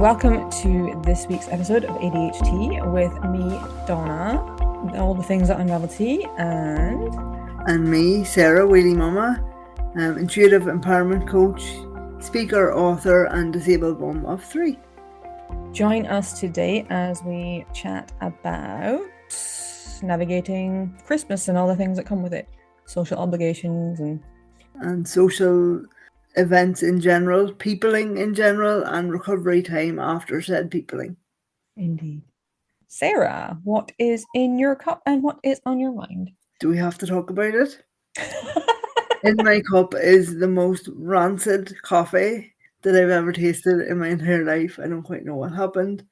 Welcome to this week's episode of ADH Tea with me, Donna, all the things that unravel tea, and me, Sarah, Wheelie Mama, intuitive empowerment coach, speaker, author, and disabled mom of 3. Join us today as we chat about navigating Christmas and all the things that come with it, social obligations and social events in general, peopling in general, and recovery time after said peopling. Indeed. Sarah, what is in your cup and what is on your mind? Do we have to talk about it? In my cup is the most rancid coffee that I've ever tasted in my entire life. I don't quite know what happened,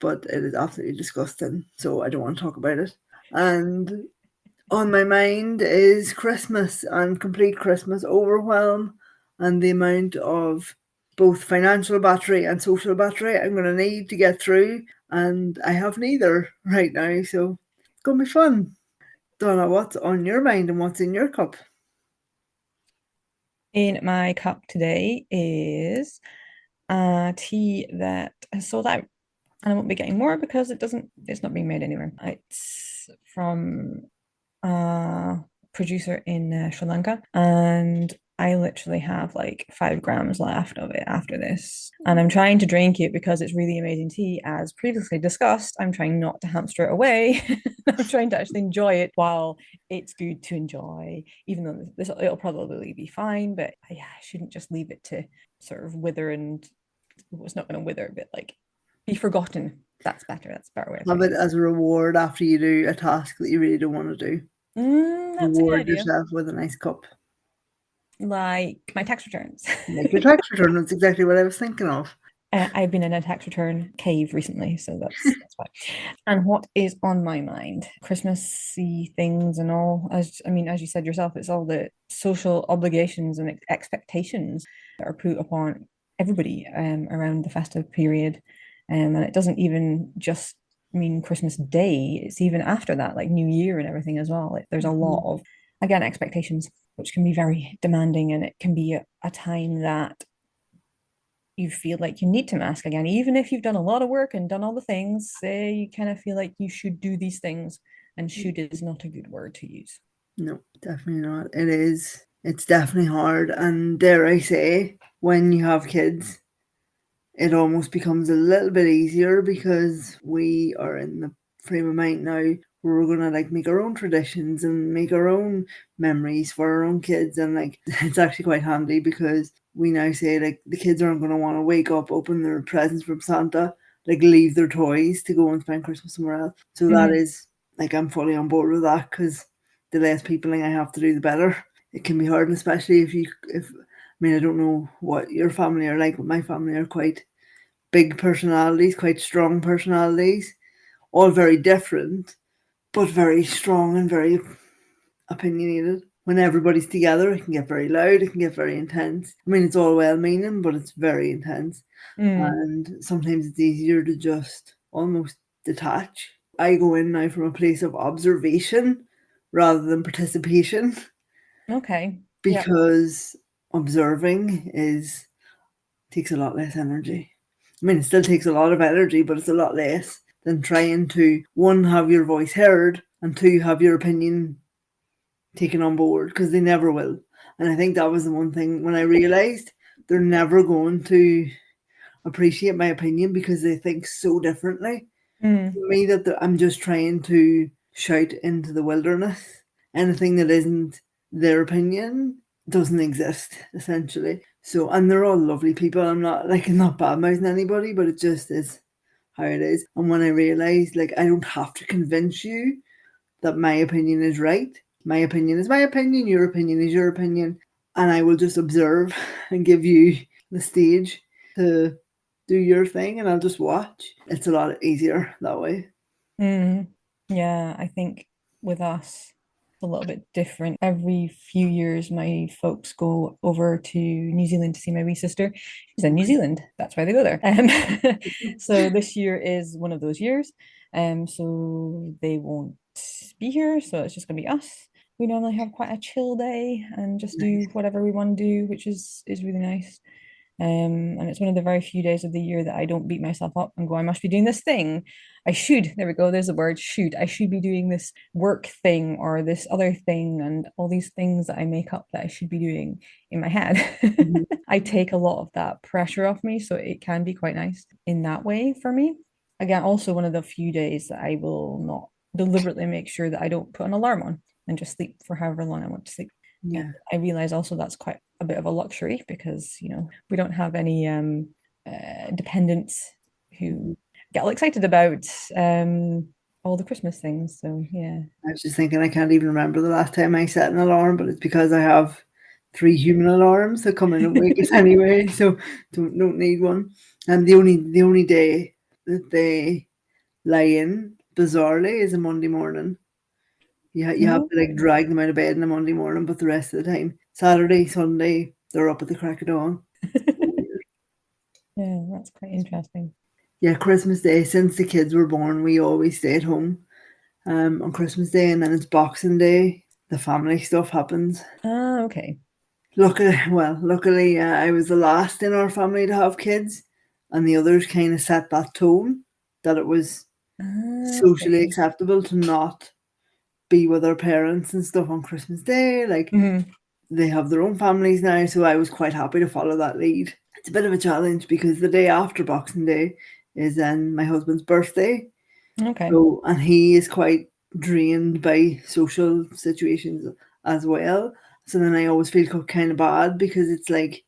but it is absolutely disgusting, so I don't want to talk about it. And on my mind is Christmas and complete Christmas overwhelm and the amount of both financial battery and social battery I'm going to need to get through. And I have neither right now, so it's going to be fun. Donna, what's on your mind and what's in your cup? In my cup today is a tea that has sold out, and I won't be getting more because it's not being made anywhere. It's from a producer in Sri Lanka, and I literally have like 5 grams left of it after this. And I'm trying to drink it because it's really amazing tea. As previously discussed, I'm trying not to hamster it away. I'm trying to actually enjoy it while it's good to enjoy, even though it'll probably be fine. But yeah, I shouldn't just leave it to sort of wither, and it's not going to wither, but like be forgotten. That's better. That's a better way of Have putting it as a reward after you do a task that you really don't want to do. That's a good Reward idea. yourself with a nice cup. Like my tax returns. Make your tax return. That's exactly what I was thinking of. I've been in a tax return cave recently, so that's why. And what is on my mind? Christmassy things and all. As you said yourself, it's all the social obligations and expectations that are put upon everybody around the festive period. And it doesn't even just mean Christmas Day, it's even after that, like New Year and everything as well. There's a lot of, again, expectations, which can be very demanding, and it can be a time that you feel like you need to mask again, even if you've done a lot of work and done all the things. You kind of feel like you should do these things, and should is not a good word to use. No, definitely not. It is. It's definitely hard. And dare I say, when you have kids, it almost becomes a little bit easier because we are in the frame of mind now where we're gonna like make our own traditions and make our own memories for our own kids. And like it's actually quite handy because we now say like the kids aren't gonna want to wake up, open their presents from Santa, like leave their toys to go and spend Christmas somewhere else. So that is like I'm fully on board with that, because the less peopling I have to do, the better. It can be hard, and especially if I mean, I don't know what your family are like, but my family are quite big personalities, quite strong personalities, all very different, but very strong and very opinionated. When everybody's together, it can get very loud, it can get very intense. I mean, it's all well meaning, but it's very intense. And sometimes it's easier to just almost detach. I go in now from a place of observation rather than participation. Okay. Because observing takes a lot less energy. I mean, it still takes a lot of energy, but it's a lot less than trying to, one, have your voice heard, and two, have your opinion taken on board, because they never will. And I think that was the one thing when I realised they're never going to appreciate my opinion because they think so differently. For me, that I'm just trying to shout into the wilderness. Anything that isn't their opinion doesn't exist, essentially. So, and they're all lovely people. I'm not bad mouthing anybody, but it just is how it is. And when I realised, like, I don't have to convince you that my opinion is right. My opinion is my opinion. Your opinion is your opinion. And I will just observe and give you the stage to do your thing, and I'll just watch. It's a lot easier that way. Yeah, I think with us, it's a little bit different. Every few years, my folks go over to New Zealand to see my wee sister. She's in New Zealand. That's why they go there. So this year is one of those years. So they won't be here. So it's just gonna be us. We normally have quite a chill day and just do Nice. whatever we want to do, which is really nice. And it's one of the very few days of the year that I don't beat myself up and go, I must be doing this thing. I should, there we go, there's the word should. I should be doing this work thing or this other thing and all these things that I make up that I should be doing in my head. Mhm. I take a lot of that pressure off me, so it can be quite nice in that way for me. Again, also one of the few days that I will not deliberately make sure that I don't put an alarm on and just sleep for however long I want to sleep. And Yeah. I realize also that's quite a bit of a luxury because, we don't have any dependents who Mhm. get all excited about all the Christmas things. So yeah. I was just thinking I can't even remember the last time I set an alarm, but it's because I have three human alarms that come in and wake us anyway, so don't need one. And the only day that they lie in bizarrely is a Monday morning. You have No. to like drag them out of bed on a Monday morning, but the rest of the time, Saturday, Sunday, they're up at the crack of dawn. Yeah, that's quite interesting. Yeah, Christmas Day, since the kids were born, we always stay at home on Christmas Day, and then it's Boxing Day. The family stuff happens. Ah, okay. Luckily, I was the last in our family to have kids, and the others kind of set that tone that it was Ah, socially okay. acceptable to not be with our parents and stuff on Christmas Day. Like, Mhm. they have their own families now, so I was quite happy to follow that lead. It's a bit of a challenge because the day after Boxing Day is then my husband's birthday. Okay. So, and he is quite drained by social situations as well. So then I always feel kind of bad because it's like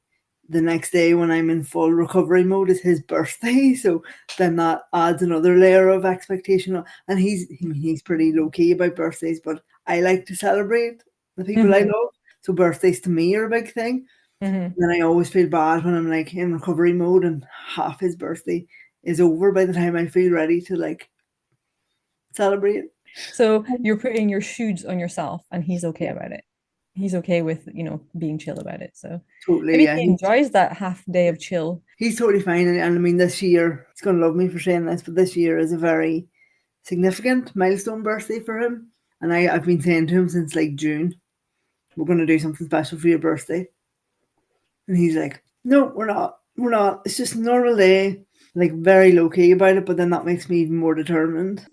the next day when I'm in full recovery mode is his birthday. So then that adds another layer of expectation. And he's pretty low key about birthdays, but I like to celebrate the people I Hmm. love. So birthdays to me are a big thing. Hmm. Then I always feel bad when I'm like in recovery mode and half his birthday is over by the time I feel ready to like celebrate. So you're putting your shoes on yourself and he's okay Yeah, about it. He's okay with, being chill about it. So totally. maybe Yeah, he enjoys that half day of chill. he's totally fine. And I mean, this year, he's going to love me for saying this, but this year is a very significant milestone birthday for him. And I've been saying to him since like June, we're going to do something special for your birthday. And he's like, no, we're not. We're not. It's just a normal day, like very low key about it. But then that makes me even more determined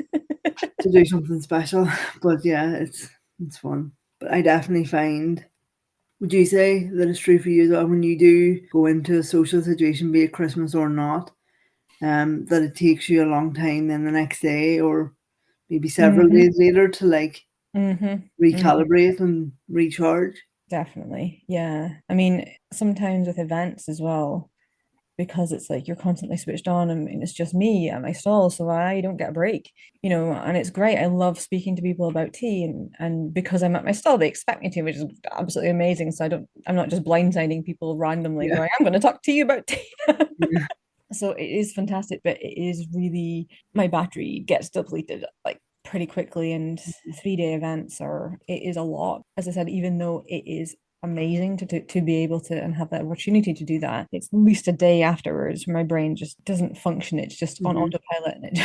to do something special. But yeah, it's fun. But I definitely find, would you say that it's true for you as well when you do go into a social situation, be it Christmas or not, that it takes you a long time then the next day or maybe several Hmm. days later to like Hmm. Hmm. recalibrate and recharge? Definitely. Yeah. I mean, sometimes with events as well, because it's like you're constantly switched on and it's just me at my stall, so I don't get a break, and it's great. I love speaking to people about tea and because I'm at my stall, they expect me to, which is absolutely amazing. So I'm not just blindsiding people randomly Yeah. going, I'm going to talk to you about tea. Yeah. So it is fantastic, but it is really my battery gets depleted like pretty quickly and 3-day events are it is a lot. As I said, even though it is amazing to be able to and have that opportunity to do that, it's at least a day afterwards where my brain just doesn't function. It's just on Mm-hmm. autopilot and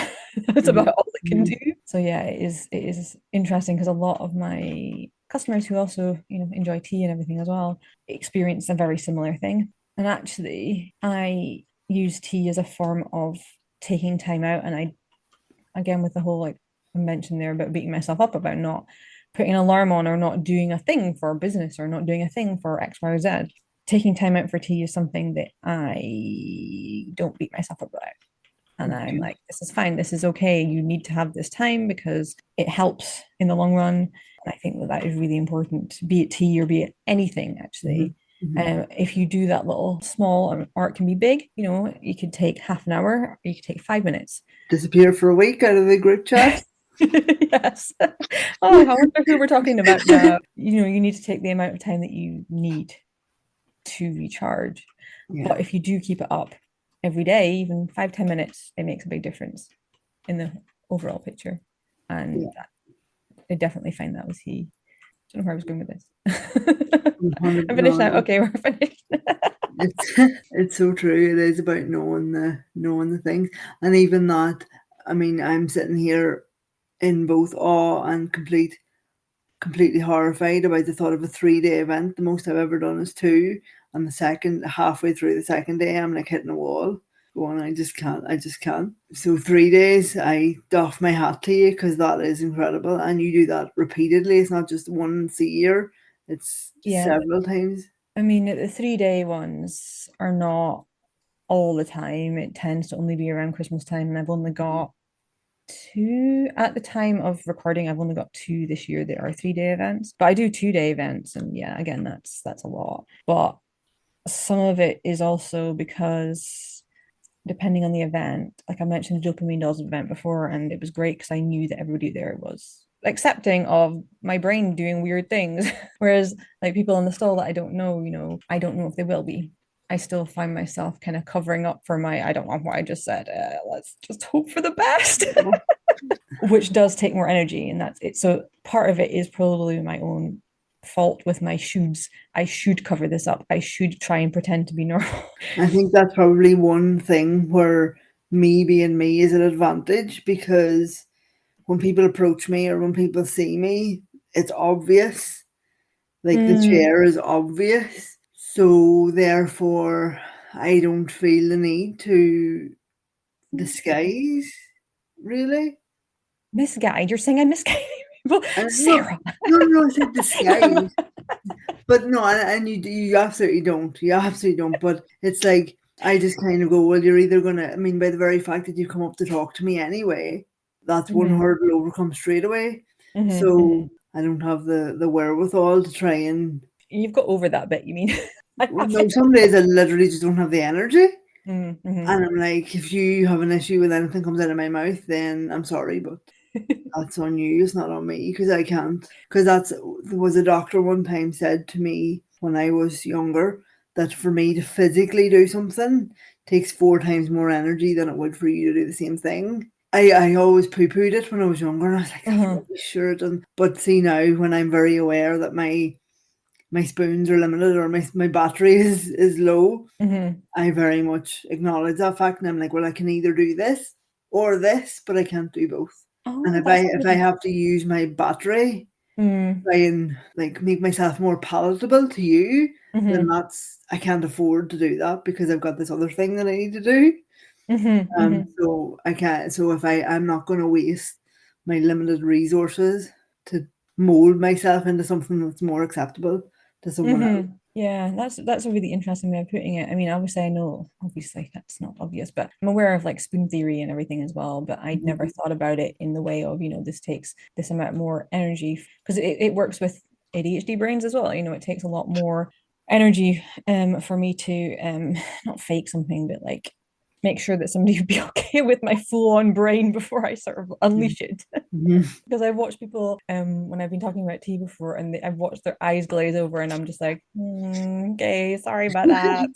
that's Mm-hmm. about all it can Mm-hmm. do. So yeah, it is interesting because a lot of my customers who also, enjoy tea and everything as well, experience a very similar thing. And actually, I use tea as a form of taking time out. And I, again, with the whole like I mentioned there about beating myself up about not putting an alarm on or not doing a thing for business or not doing a thing for X, Y, or Z, taking time out for tea is something that I don't beat myself up about. And I'm Okay. like, this is fine. This is okay. You need to have this time because it helps in the long run. And I think that that is really important, be it tea or be it anything, Mm-hmm. actually. Mm-hmm. If you do that little small, or it can be big, you could take half an hour, or you could take 5 minutes. Disappear for a week out of the group chat. Yes. Oh, I wonder who we're talking about now. You need to take the amount of time that you need to recharge. Yeah. But if you do keep it up every day, even 5, 10 minutes, it makes a big difference in the overall picture. Yeah. And I definitely find that was he. I don't know where I was going with this. 100. I'm finished No, now. no. Okay, we're finished. It's it's so true. It is about knowing the things, and even that. I mean, I'm sitting here in both awe and completely horrified about the thought of a 3-day event. The most I've ever done is two, And the second, halfway through the second day, I'm like hitting a wall. Going, I just can't. So 3 days, I doff my hat to you because that is incredible. And you do that repeatedly. It's not just once a year, it's Yeah. several times. I mean, the 3 day ones are not all the time. It tends to only be around Christmas time, and I've only got two at the time of recording. I've only got two this year that are 3 day events, but I do 2 day events, and yeah, again, that's a lot. But some of it is also because depending on the event, like I mentioned the dopamine dolls event before, and it was great because I knew that everybody there was accepting of my brain doing weird things. Whereas like people in the stall that I don't know, I don't know if they will be. I still find myself kind of covering up for my, I don't know what I just said. Let's just hope for the best, which does take more energy. And that's it. So part of it is probably my own fault with my shoulds. I should cover this up. I should try and pretend to be normal. I think that's probably one thing where me being me is an advantage because when people approach me or when people see me, it's obvious. Like the Mm, chair is obvious. So therefore, I don't feel the need to disguise, really. misguide. You're saying I misguide people, No, Sarah. no, I said disguise. But no, and you absolutely don't. You absolutely don't. But it's like I just kind of go, well, you're either gonna. I mean, by the very fact that you come up to talk to me anyway, that's one Mm-hmm, hurdle overcome straight away. mm-hmm, mm-hmm. So I don't have the wherewithal to try and. You've got over that bit, you mean? I Well, no, haven't. some days I literally just don't have the energy, Mm-hmm. and I'm like, if you have an issue with anything comes out of my mouth, then I'm sorry, but that's on you. It's not on me because I can't. Because there was a doctor one time said to me when I was younger that for me to physically do something takes 4 times more energy than it would for you to do the same thing. I always poo pooed it when I was younger, and I was like, that's Uh-huh. rubbish, sure it doesn't. But see now, when I'm very aware that my spoons are limited or my battery is low, Mm-hmm. I very much acknowledge that fact, and I'm like, well, I can either do this or this, but I can't do both. And Oh, that's a if I really have to use my battery, mm, try and like make myself more palatable to you, then mm-hmm. that's I can't afford to do that because I've got this other thing that I need to do. Mm-hmm. Mm-hmm. So I can't. So if I'm not going to waste my limited resources to mold myself into something that's more acceptable to someone else. Mm-hmm. Yeah, that's a really interesting way of putting it. I mean, obviously I know, obviously that's not obvious, but I'm aware of like spoon theory and everything as well, but I'd never Mhm. thought about it in the way of, this takes this amount more energy because it works with ADHD brains as well. It takes a lot more energy for me to not fake something, but like make sure that somebody would be okay with my full-on brain before I sort of unleash it. Mhm. Because I've watched people when I've been talking about tea before, and I've watched their eyes glaze over, and I'm just like, okay, sorry about that.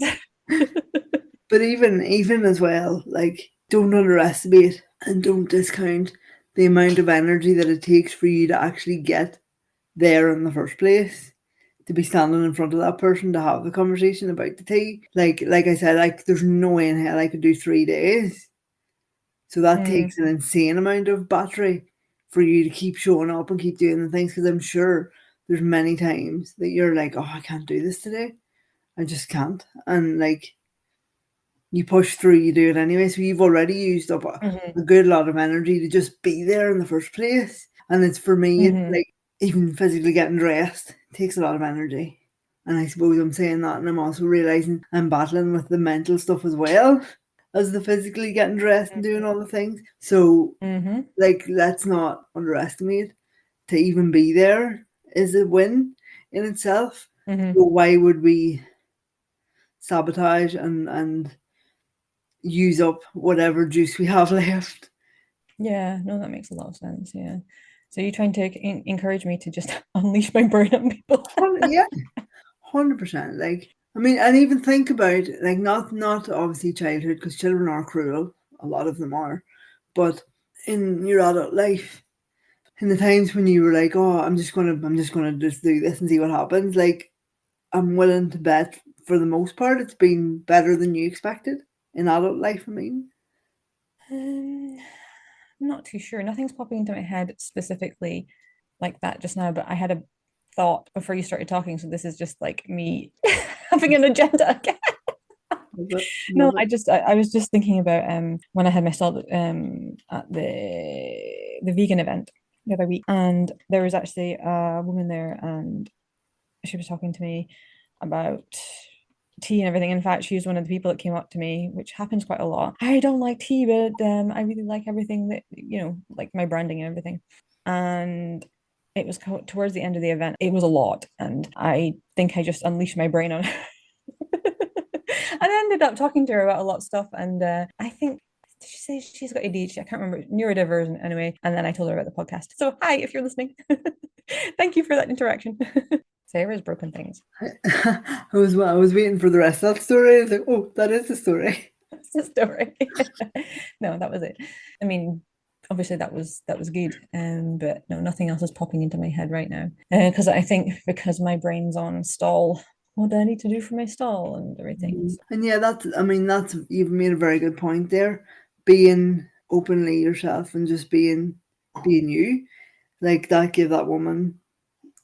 But even as well, like don't underestimate and don't discount the amount of energy that it takes for you to actually get there in the first place. To be standing in front of that person to have the conversation about the tea. Like I said, like there's no way in hell I could do 3 days. So that Mm, takes an insane amount of battery for you to keep showing up and keep doing the things because I'm sure there's many times that you're like, oh, I can't do this today. I just can't. And like you push through, you do it anyway. So you've already used up mhm, a good lot of energy to just be there in the first place. And it's for me, it's mhm, like even physically getting dressed takes a lot of energy. And I suppose I'm saying that, and I'm also realizing I'm battling with the mental stuff as well as the physically getting dressed and doing all the things. So, mhm, like, let's not underestimate to even be there is a win in itself. mhm. So why would we sabotage and use up whatever juice we have left? Yeah, no, that makes a lot of sense. Yeah. So you're trying to encourage me to just unleash my brain on people. Yeah, 100%. Like, I mean, and even think about like not obviously childhood because children are cruel. A lot of them are, but in your adult life, in the times when you were like, oh, I'm just gonna just do this and see what happens. Like, I'm willing to bet for the most part, it's been better than you expected in adult life. I mean, Um, I'm not too sure. Nothing's popping into my head specifically like that just now, but I had a thought before you started talking. So this is just like me. having an agenda again. Love it. No, Love it. I was just thinking about when I had my stall at the vegan event the other week, and there was actually a woman there, and she was talking to me about tea and everything. In fact, she was one of the people that came up to me, which happens quite a lot. I don't like tea, but I really like everything that, like my branding and everything. And it was towards the end of the event. It was a lot, and I think I just unleashed my brain on her. And I ended up talking to her about a lot of stuff. And I think, did she say she's got ADHD? I can't remember. Neurodivergent, anyway. And then I told her about the podcast. So, hi, if you're listening. Thank you for that interaction. Sarah's broken things. I was waiting for the rest of that story. I was like, oh, that is the story. That's the story. No, that was it. I mean, obviously that was good. But no, nothing else is popping into my head right now. Because I think because my brain's on stall, what do I need to do for my stall and everything? And yeah, that's you've made a very good point there. Being openly yourself and just being you, like that gave that woman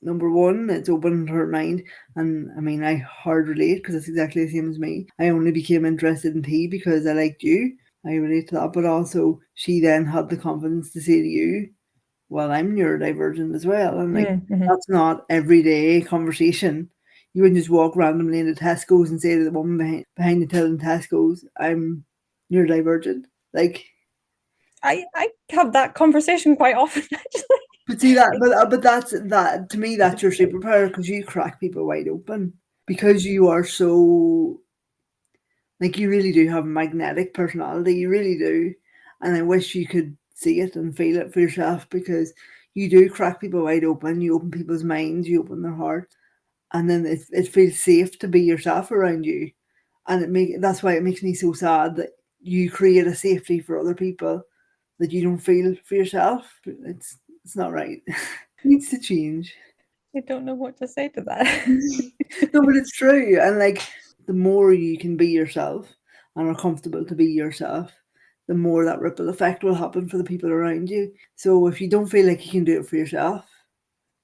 number one, it's opened her mind. And I mean, I hard relate because it's exactly the same as me. I only became interested in tea because I liked you. I relate to that, but also she then had the confidence to say to you, well, I'm neurodivergent as well. And like, Mm-hmm. that's not everyday conversation. You wouldn't just walk randomly into Tesco's and say to the woman behind the till in Tesco's, I'm neurodivergent. Like, I have that conversation quite often, actually. but see that, but that's that to me. That's your superpower because you crack people wide open because you are so like you really do have a magnetic personality. You really do, and I wish you could see it and feel it for yourself because you do crack people wide open. You open people's minds. You open their hearts, and then it feels safe to be yourself around you, and that's why it makes me so sad that you create a safety for other people that you don't feel for yourself. It's not right. It needs to change. I don't know what to say to that. No, but it's true. And like the more you can be yourself and are comfortable to be yourself, the more that ripple effect will happen for the people around you. So if you don't feel like you can do it for yourself,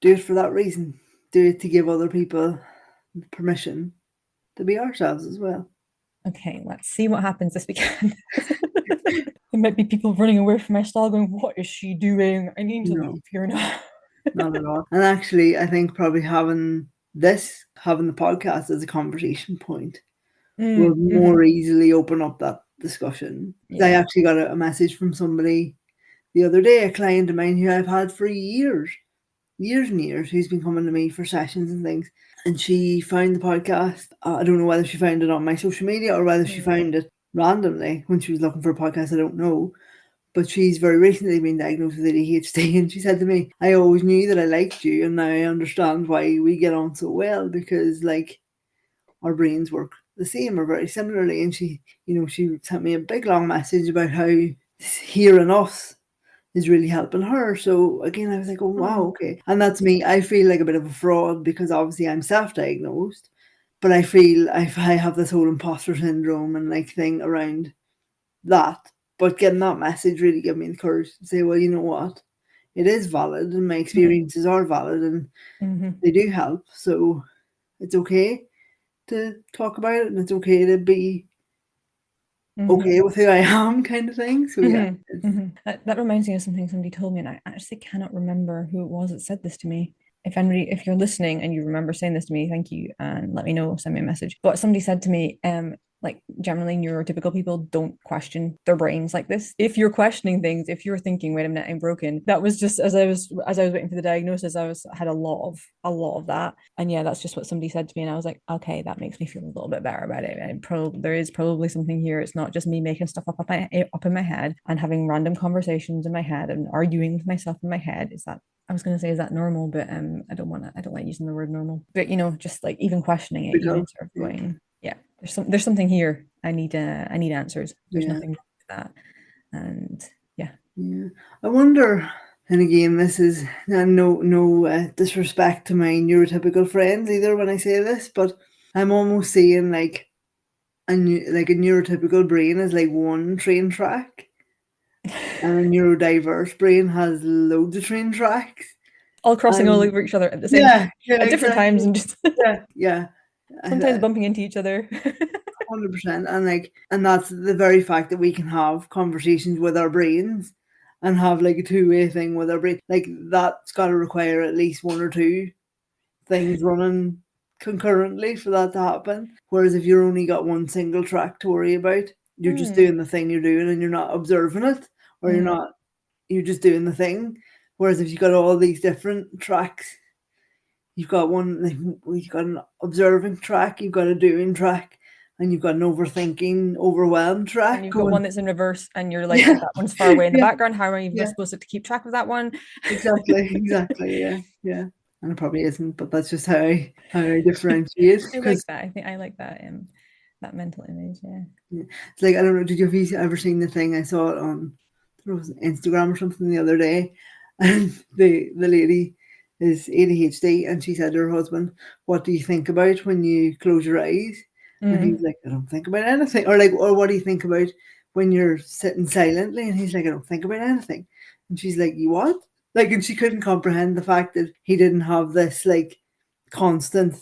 do it for that reason. Do it to give other people permission to be ourselves as well. Okay, let's see what happens this weekend. There might be people running away from my stall going, what is she doing? I need to No, leave here now. not at all. And actually, I think probably having the podcast as a conversation point will Mm-hmm. more easily open up that discussion. I Yeah. actually got a message from somebody the other day, a client of mine who I've had for years and years, who's been coming to me for sessions and things. And she found the podcast. I don't know whether she found it on my social media or whether she Mm. found it randomly when she was looking for a podcast. I don't know. But she's very recently been diagnosed with ADHD, and she said to me, I always knew that I liked you, and now I understand why we get on so well because, like, our brains work the same or very similarly. And she sent me a big long message about how hearing us is really helping her. So again, I was like, oh wow, Oh, okay. And that's me. I feel like a bit of a fraud because obviously I'm self-diagnosed, but I feel I have this whole imposter syndrome and like thing around that. But getting that message really gave me the courage to say, well, you know what? It is valid and my experiences are valid and mm-hmm. they do help. So it's okay to talk about it and it's okay to be Mm-hmm. okay with who I am kind of thing. So yeah. Mm-hmm. Mm-hmm. That reminds me of something somebody told me, and I actually cannot remember who it was that said this to me. If you're listening and you remember saying this to me, thank you, and let me know, send me a message. But somebody said to me, like generally neurotypical people don't question their brains like this. If you're questioning things, if you're thinking, wait a minute, I'm broken, that was just as I was waiting for the diagnosis, had a lot of that. And yeah, that's just what somebody said to me. And I was like, okay, that makes me feel a little bit better about it. And there is probably something here. It's not just me making stuff up in my head and having random conversations in my head and arguing with myself in my head. I was going to say, is that normal? But I don't like using the word normal. But just like even questioning it, even Because, sort of yeah. going, yeah, there's something here. I need answers. There's Yeah. nothing wrong with that. And yeah. Yeah, I wonder. And again, this is no disrespect to my neurotypical friends either when I say this, but I'm almost seeing like a neurotypical brain is like one train track, and a neurodiverse brain has loads of train tracks. All crossing all And over each other at the same yeah, time yeah, at different times exactly. and just Yeah, yeah. Sometimes bumping into each other. 100%. And like, and that's the very fact that we can have conversations with our brains and have like a two-way thing with our brain. Like that's got to require at least one or two things running concurrently for that to happen. Whereas if you're only got one single track to worry about, you're just doing the thing you're doing and you're not observing it, or you're just doing the thing. Whereas if you've got all these different tracks, you've got one, like, you've got an observing track, you've got a doing track, and you've got an overthinking, overwhelmed track. And you've got going, one that's in reverse, and you're like, oh, that one's far away in the yeah, background. How am I even yeah, supposed to keep track of that one? exactly, yeah, yeah. And it probably isn't, but that's just how I differentiate. I like Because that. I think I like that mental image. Yeah. it's like, I don't know, did you have you ever seen the thing? I saw it on, I don't know, it was Instagram or something the other day, and the lady is ADHD, and she said to her husband, "What do you think about when you close your eyes?" And he's like, "I don't think about anything." Or like, "Or what do you think about when you're sitting silently?" And he's like, "I don't think about anything." And she's like, "You what?" Like, and she couldn't comprehend the fact that he didn't have this like constant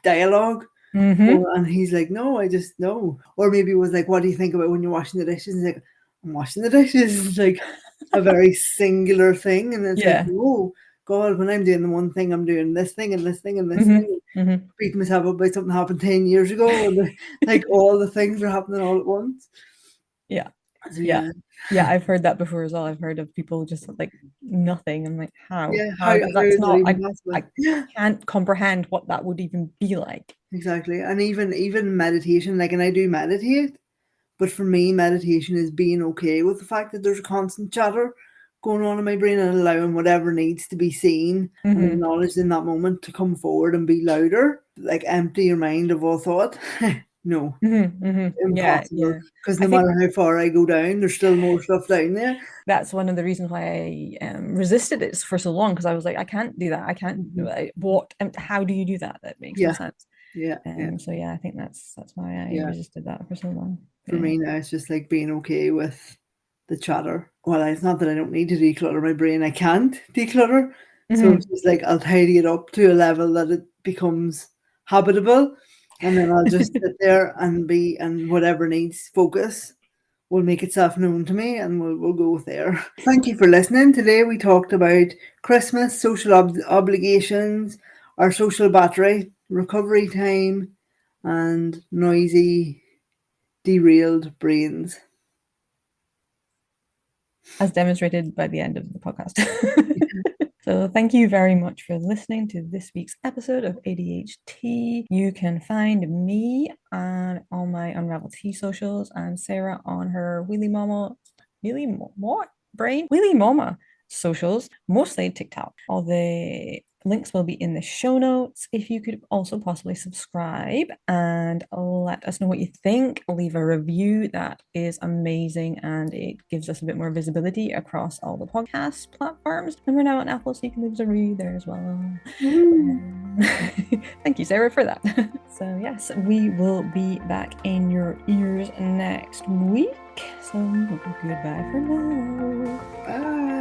dialogue. Mm-hmm. And he's like, "No, I just know." Or maybe it was like, "What do you think about when you're washing the dishes?" And he's like, "I'm washing the dishes." It's like a very singular thing. And it's like, Yeah. "Oh God, when I'm doing the one thing, I'm doing this thing and this thing and this Mm-hmm. thing." Mm-hmm. Beating myself up by something happened 10 years ago. And like all the things are happening all at once. Yeah. So Yeah. yeah. Yeah. I've heard that before as well. I've heard of people just like nothing. I'm like, how? Yeah. How? Because How that's is that not, even I possible? Yeah. can't comprehend what that would even be like. Exactly. And even meditation, like, and I do meditate. But for me, meditation is being okay with the fact that there's a constant chatter going on in my brain and allowing whatever needs to be seen and Mm-hmm. acknowledged in that moment to come forward and be louder. Like, empty your mind of all thought. No, Mm-hmm. Mm-hmm. Yeah. impossible. Yeah. Because I no think matter how far I go down, there's still more stuff down there. that's one of the reasons why I resisted it for so long, because I was like, I can't do that. I can't. Mhm. What? How do you do that? That makes no Yeah, sense. yeah, yeah, So yeah, I think that's why I yeah. resisted that for so long. For Yeah. me now, it's just like being okay with the chatter. Well, it's not that I don't need to declutter my brain, I can't declutter. So Mm-hmm. it's just like I'll tidy it up to a level that it becomes habitable. And then I'll just sit there and and whatever needs focus will make itself known to me, and we'll go there. Thank you for listening. Today we talked about Christmas, social obligations, our social battery, recovery time, and noisy derailed brains. As demonstrated by the end of the podcast. So thank you very much for listening to this week's episode of ADH Tea. You can find me on all my Unravel Tea socials and Sarah on her Wheelie Mama socials, mostly TikTok. All the links will be in the show notes. If you could also possibly subscribe and let us know what you think, leave a review. That is amazing, and it gives us a bit more visibility across all the podcast platforms. And we're now on Apple, so you can leave us a review there as well. Thank you, Sarah, for that. So yes, we will be back in your ears next week. So goodbye for now. Bye.